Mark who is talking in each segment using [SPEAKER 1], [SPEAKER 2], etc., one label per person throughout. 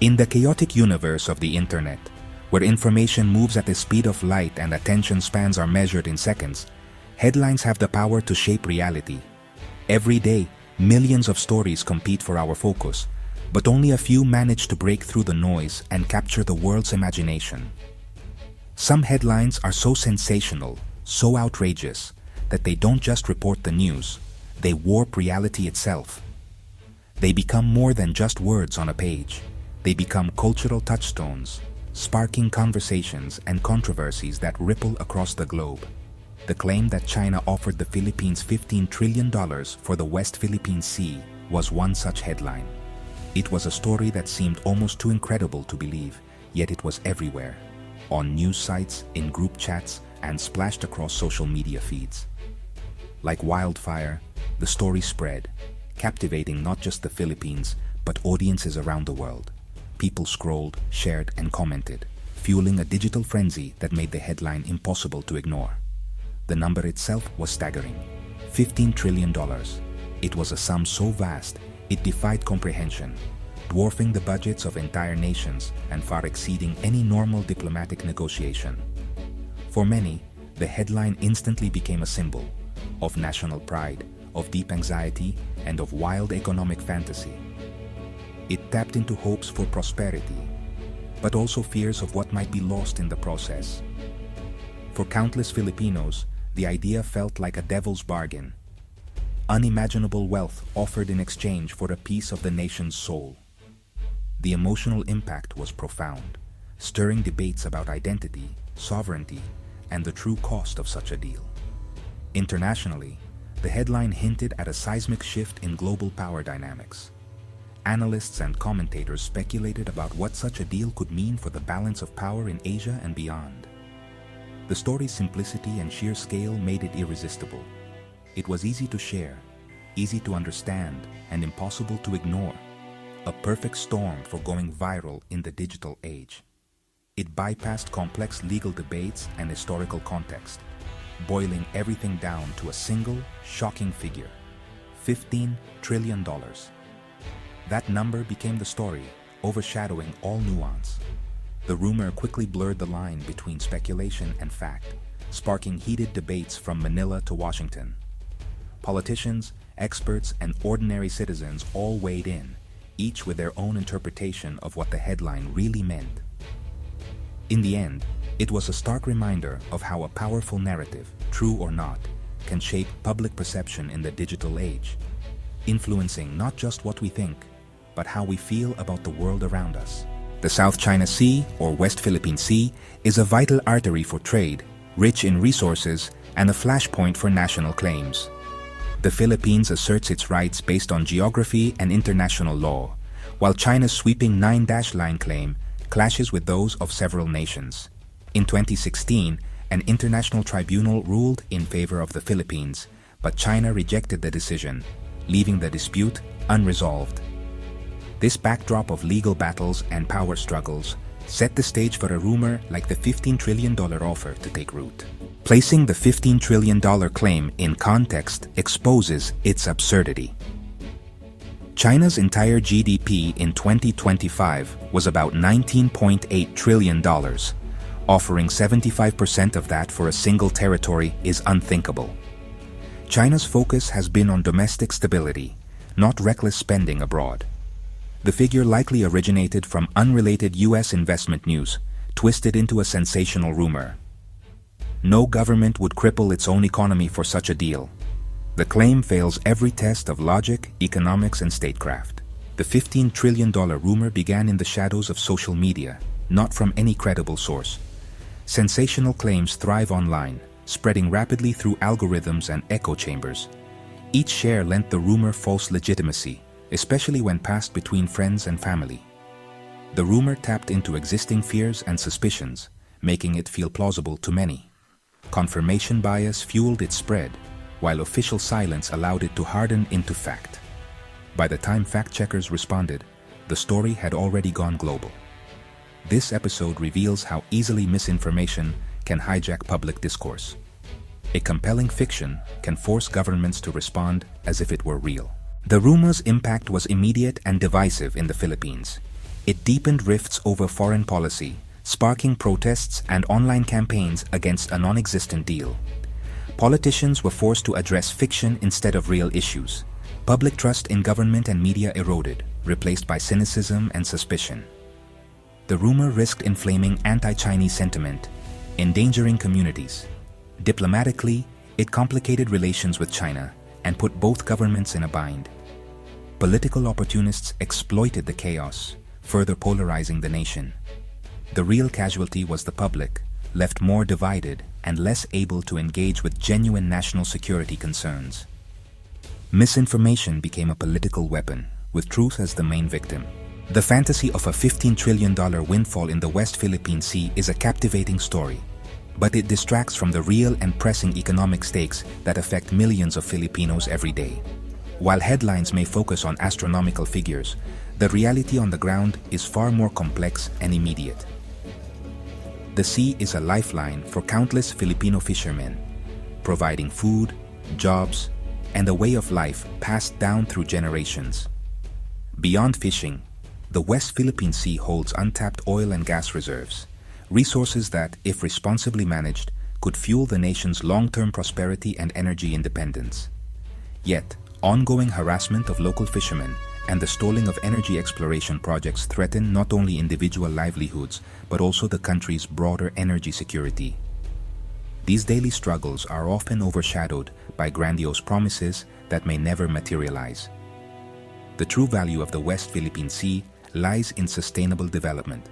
[SPEAKER 1] In the chaotic universe of the internet, where information moves at the speed of light and attention spans are measured in seconds, headlines have the power to shape reality. Every day, millions of stories compete for our focus, but only a few manage to break through the noise and capture the world's imagination. Some headlines are so sensational, so outrageous, that they don't just report the news, they warp reality itself. They become more than just words on a page. They become cultural touchstones, sparking conversations and controversies that ripple across the globe. The claim that China offered the Philippines $15 trillion for the West Philippine Sea was one such headline. It was a story that seemed almost too incredible to believe, yet it was everywhere, on news sites, in group chats, and splashed across social media feeds. Like wildfire, the story spread, captivating not just the Philippines, but audiences around the world. People scrolled, shared, and commented, fueling a digital frenzy that made the headline impossible to ignore. The number itself was staggering: $15 trillion. It was a sum so vast, it defied comprehension, dwarfing the budgets of entire nations and far exceeding any normal diplomatic negotiation. For many, the headline instantly became a symbol of national pride, of deep anxiety, and of wild economic fantasy. It tapped into hopes for prosperity, but also fears of what might be lost in the process. For countless Filipinos, the idea felt like a devil's bargain. Unimaginable wealth offered in exchange for a piece of the nation's soul. The emotional impact was profound, stirring debates about identity, sovereignty, and the true cost of such a deal. Internationally, the headline hinted at a seismic shift in global power dynamics. Analysts and commentators speculated about what such a deal could mean for the balance of power in Asia and beyond. The story's simplicity and sheer scale made it irresistible. It was easy to share, easy to understand, and impossible to ignore. A perfect storm for going viral in the digital age. It bypassed complex legal debates and historical context, boiling everything down to a single, shocking figure: $15 trillion. That number became the story, overshadowing all nuance. The rumor quickly blurred the line between speculation and fact, sparking heated debates from Manila to Washington. Politicians, experts, and ordinary citizens all weighed in, each with their own interpretation of what the headline really meant. In the end, it was a stark reminder of how a powerful narrative, true or not, can shape public perception in the digital age, influencing not just what we think, but how we feel about the world around us. The South China Sea, or West Philippine Sea, is a vital artery for trade, rich in resources, and a flashpoint for national claims. The Philippines asserts its rights based on geography and international law, while China's sweeping nine-dash-line claim clashes with those of several nations. In 2016, an international tribunal ruled in favor of the Philippines, but China rejected the decision, leaving the dispute unresolved. This backdrop of legal battles and power struggles set the stage for a rumor like the $15 trillion offer to take root. Placing the $15 trillion claim in context exposes its absurdity. China's entire GDP in 2025 was about $19.8 trillion. Offering 75% of that for a single territory is unthinkable. China's focus has been on domestic stability, not reckless spending abroad. The figure likely originated from unrelated U.S. investment news, twisted into a sensational rumor. No government would cripple its own economy for such a deal. The claim fails every test of logic, economics, and statecraft. The $15 trillion rumor began in the shadows of social media, not from any credible source. Sensational claims thrive online, spreading rapidly through algorithms and echo chambers. Each share lent the rumor false legitimacy, especially when passed between friends and family. The rumor tapped into existing fears and suspicions, making it feel plausible to many. Confirmation bias fueled its spread, while official silence allowed it to harden into fact. By the time fact-checkers responded, the story had already gone global. This episode reveals how easily misinformation can hijack public discourse. A compelling fiction can force governments to respond as if it were real. The rumor's impact was immediate and divisive in the Philippines. It deepened rifts over foreign policy, sparking protests and online campaigns against a non-existent deal. Politicians were forced to address fiction instead of real issues. Public trust in government and media eroded, replaced by cynicism and suspicion. The rumor risked inflaming anti-Chinese sentiment, endangering communities. Diplomatically, it complicated relations with China and put both governments in a bind. Political opportunists exploited the chaos, further polarizing the nation. The real casualty was the public, left more divided and less able to engage with genuine national security concerns. Misinformation became a political weapon, with truth as the main victim. The fantasy of a $15 trillion windfall in the West Philippine Sea is a captivating story, but it distracts from the real and pressing economic stakes that affect millions of Filipinos every day. While headlines may focus on astronomical figures, the reality on the ground is far more complex and immediate. The sea is a lifeline for countless Filipino fishermen, providing food, jobs, and a way of life passed down through generations. Beyond fishing, the West Philippine Sea holds untapped oil and gas reserves, resources that, if responsibly managed, could fuel the nation's long-term prosperity and energy independence. Yet, ongoing harassment of local fishermen and the stalling of energy exploration projects threaten not only individual livelihoods, but also the country's broader energy security. These daily struggles are often overshadowed by grandiose promises that may never materialize. The true value of the West Philippine Sea lies in sustainable development,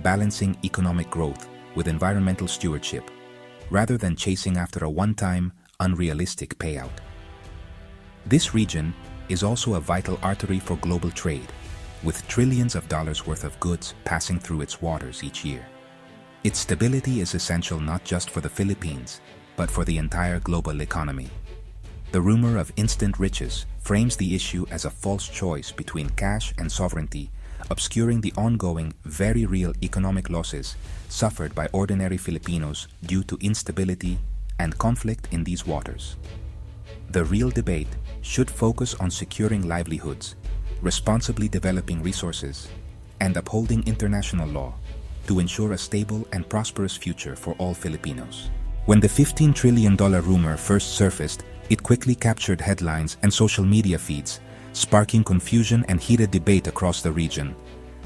[SPEAKER 1] balancing economic growth with environmental stewardship, rather than chasing after a one-time, unrealistic payout. This region is also a vital artery for global trade, with trillions of dollars worth of goods passing through its waters each year. Its stability is essential not just for the Philippines, but for the entire global economy. The rumor of instant riches frames the issue as a false choice between cash and sovereignty, obscuring the ongoing, very real economic losses suffered by ordinary Filipinos due to instability and conflict in these waters. The real debate should focus on securing livelihoods, responsibly developing resources, and upholding international law to ensure a stable and prosperous future for all Filipinos. When the $15 trillion rumor first surfaced, it quickly captured headlines and social media feeds, sparking confusion and heated debate across the region.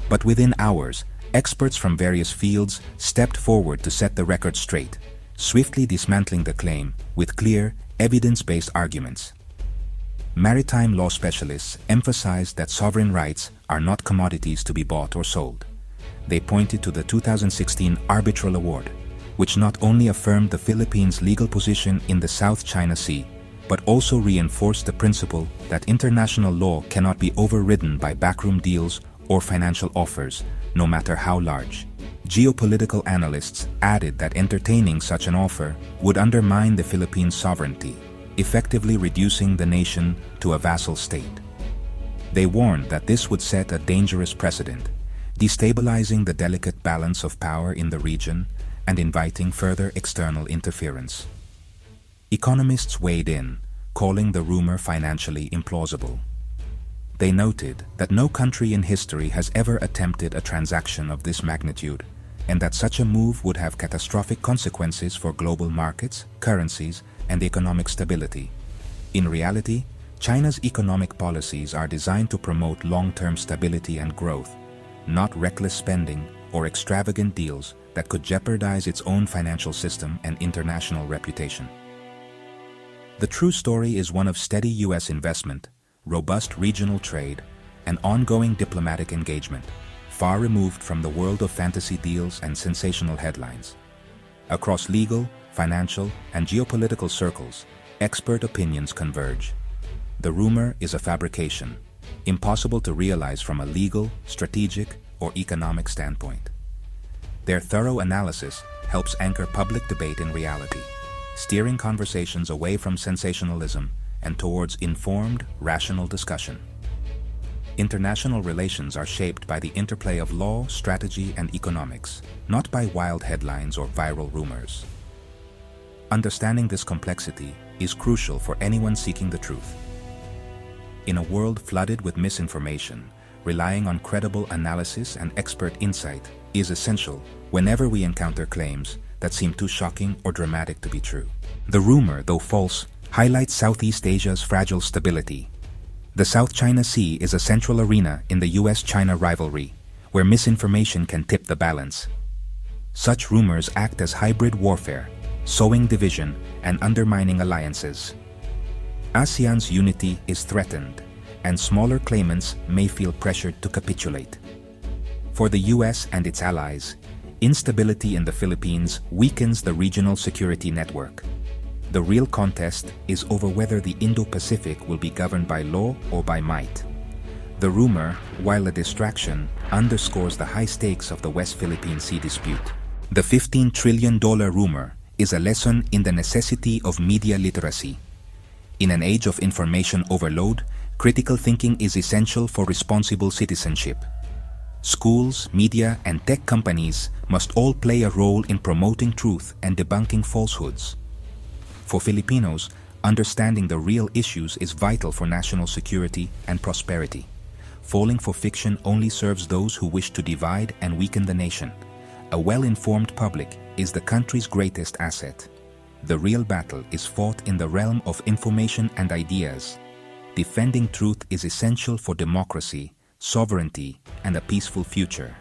[SPEAKER 1] But within hours, experts from various fields stepped forward to set the record straight, swiftly dismantling the claim with clear, evidence-based arguments. Maritime law specialists emphasized that sovereign rights are not commodities to be bought or sold. They pointed to the 2016 Arbitral Award, which not only affirmed the Philippines' legal position in the South China Sea, but also reinforced the principle that international law cannot be overridden by backroom deals or financial offers, no matter how large. Geopolitical analysts added that entertaining such an offer would undermine the Philippines' sovereignty, effectively reducing the nation to a vassal state. They warned that this would set a dangerous precedent, destabilizing the delicate balance of power in the region and inviting further external interference. Economists weighed in, calling the rumor financially implausible. They noted that no country in history has ever attempted a transaction of this magnitude, and that such a move would have catastrophic consequences for global markets, currencies, and economic stability. In reality, China's economic policies are designed to promote long-term stability and growth, not reckless spending or extravagant deals that could jeopardize its own financial system and international reputation. The true story is one of steady U.S. investment, robust regional trade, and ongoing diplomatic engagement, far removed from the world of fantasy deals and sensational headlines. Across legal, financial, and geopolitical circles, expert opinions converge. The rumor is a fabrication, impossible to realize from a legal, strategic, or economic standpoint. Their thorough analysis helps anchor public debate in reality, steering conversations away from sensationalism and towards informed, rational discussion. International relations are shaped by the interplay of law, strategy, and economics, not by wild headlines or viral rumors. Understanding this complexity is crucial for anyone seeking the truth. In a world flooded with misinformation, relying on credible analysis and expert insight is essential whenever we encounter claims that seem too shocking or dramatic to be true. The rumor, though false, highlights Southeast Asia's fragile stability. The South China Sea is a central arena in the US-China rivalry, where misinformation can tip the balance. Such rumors act as hybrid warfare, sowing division and undermining alliances. ASEAN's unity is threatened, and smaller claimants may feel pressured to capitulate. For the US and its allies, instability in the Philippines weakens the regional security network. The real contest is over whether the Indo-Pacific will be governed by law or by might. The rumor, while a distraction, underscores the high stakes of the West Philippine Sea dispute. The $15 trillion rumor is a lesson in the necessity of media literacy. In an age of information overload, critical thinking is essential for responsible citizenship. Schools, media, and tech companies must all play a role in promoting truth and debunking falsehoods. For Filipinos, understanding the real issues is vital for national security and prosperity. Falling for fiction only serves those who wish to divide and weaken the nation. A well-informed public is the country's greatest asset. The real battle is fought in the realm of information and ideas. Defending truth is essential for democracy, sovereignty, and a peaceful future.